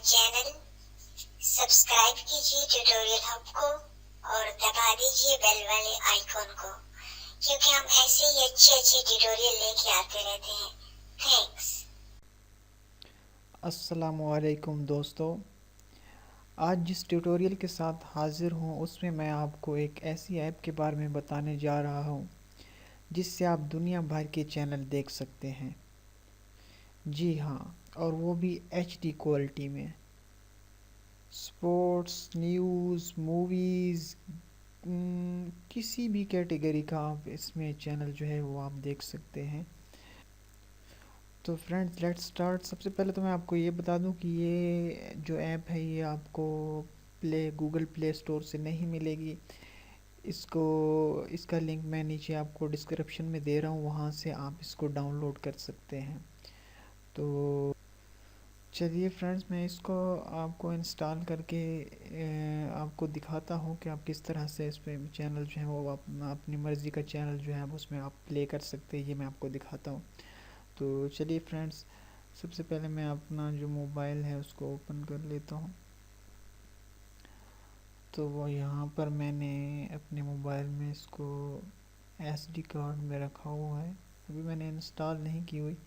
Channel subscribe कीजिए tutorial hub को और दबा दीजिए बेल वाले आइकॉन को, क्योंकि हम ऐसे ही अच्छे ट्यूटोरियल लेके आते रहते हैं। थैंक्स। अस्सलामुअलैकुम दोस्तों, आज जिस ट्यूटोरियल के साथ हाज़िर हूँ उसमें मैं आपको एक ऐसी ऐप के बारे में बताने जा रहा हूँ जिससे आप दुनिया भर के चैनल देख सकते हैं। जी हाँ, और वो भी HD क्वालिटी में। स्पोर्ट्स, न्यूज़, मूवीज़, किसी भी कैटेगरी का आप इसमें चैनल जो है वो आप देख सकते हैं। तो फ्रेंड्स, लेट्स स्टार्ट। सबसे पहले तो मैं आपको ये बता दूं कि ये जो ऐप है ये आपको गूगल प्ले स्टोर से नहीं मिलेगी। इसका लिंक मैं नीचे आपको डिस्क्रिप्शन में दे रहा हूँ, वहाँ से आप इसको डाउनलोड कर सकते हैं। तो चलिए फ्रेंड्स, मैं इसको आपको इंस्टॉल करके आपको दिखाता हूँ कि आप किस तरह से इस पर चैनल जो है वो आप अपनी मर्ज़ी का चैनल जो है उसमें आप प्ले कर सकते हैं। ये मैं आपको दिखाता हूँ। तो चलिए फ्रेंड्स, सबसे पहले मैं अपना जो मोबाइल है उसको ओपन कर लेता हूँ। तो वो यहाँ पर मैंने अपने मोबाइल में इसको SD कार्ड में रखा हुआ है। अभी मैंने इंस्टॉल नहीं की हुई,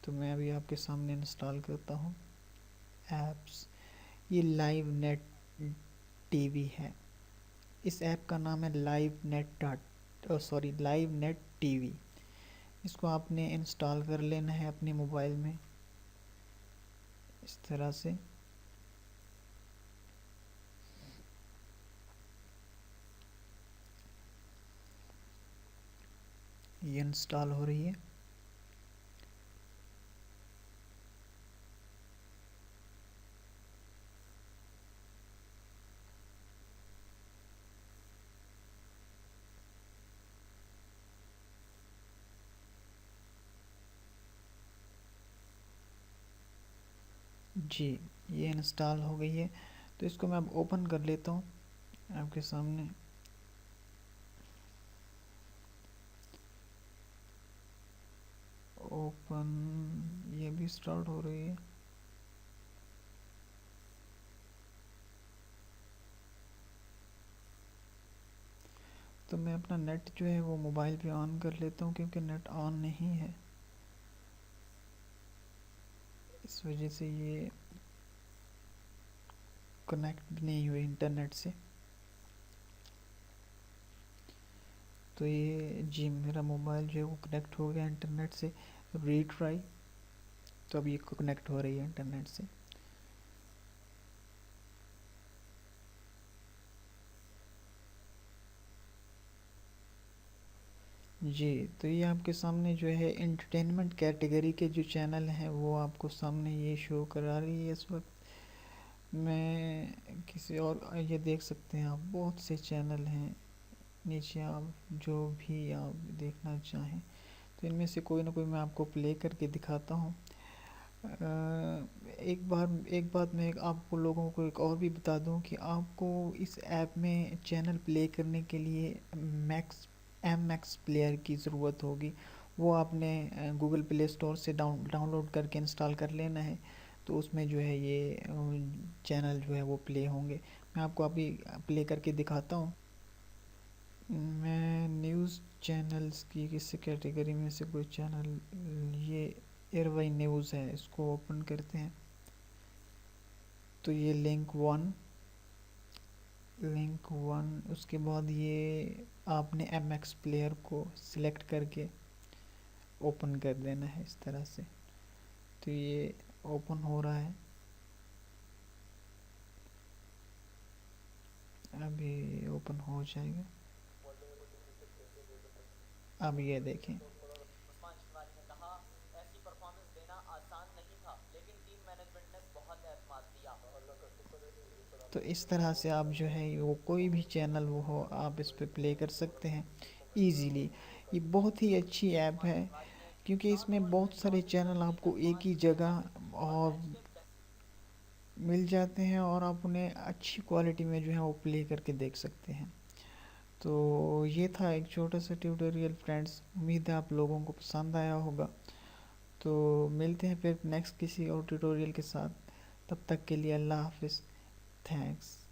तो मैं अभी आपके सामने इंस्टॉल करता हूँ ऐप्स। ये लाइव नेट टीवी है। इस ऐप का नाम है लाइव नेट टीवी। इसको आपने इंस्टॉल कर लेना है अपने मोबाइल में इस तरह से। ये इंस्टॉल हो रही है। जी, ये इंस्टॉल हो गई है। तो इसको मैं अब ओपन कर लेता हूँ आपके सामने। ओपन, ये भी स्टार्ट हो रही है। तो मैं अपना नेट जो है वो मोबाइल पे ऑन कर लेता हूँ, क्योंकि नेट ऑन नहीं है, इस वजह से ये कनेक्ट भी नहीं हुई इंटरनेट से। तो ये जी मेरा मोबाइल जो है वो कनेक्ट हो गया इंटरनेट से। रीट्राई, तो अब ये कनेक्ट हो रही है इंटरनेट से। जी, तो ये आपके सामने जो है एंटरटेनमेंट कैटेगरी के जो चैनल हैं वो आपको सामने ये शो करा रही है इस वक्त। मैं किसी और, ये देख सकते हैं आप, बहुत से चैनल हैं नीचे, आप जो भी आप देखना चाहें। तो इनमें से कोई ना कोई मैं आपको प्ले करके दिखाता हूँ। एक बात मैं आपको लोगों को एक और भी बता दूं कि आपको इस ऐप में चैनल प्ले करने के लिए मैक्स प्लेयर की ज़रूरत होगी। वो आपने गूगल प्ले स्टोर से डाउनलोड करके इंस्टॉल कर लेना है। तो उसमें जो है ये चैनल जो है वो प्ले होंगे। मैं आपको अभी प्ले करके दिखाता हूँ। मैं न्यूज़ चैनल्स की किसी कैटेगरी में से कोई चैनल, ये एयरवाई न्यूज़ है, इसको ओपन करते हैं। तो ये लिंक वन, उसके बाद ये आपने MX प्लेयर को सिलेक्ट करके ओपन कर देना है इस तरह से। तो ये ओपन हो रहा है, अभी ओपन हो जाएगा। अब ये देखें, तो इस तरह से आप जो है वो कोई भी चैनल वो हो आप इस पर प्ले कर सकते हैं इजीली। ये बहुत ही अच्छी ऐप है, क्योंकि इसमें बहुत सारे चैनल आपको एक ही जगह और मिल जाते हैं और आप उन्हें अच्छी क्वालिटी में जो है वो प्ले करके देख सकते हैं। तो ये था एक छोटा सा ट्यूटोरियल फ्रेंड्स, उम्मीद है आप लोगों को पसंद आया होगा। तो मिलते हैं फिर नेक्स्ट किसी और ट्यूटोरियल के साथ। तब तक के लिए अल्लाह हाफिज़। थैंक्स।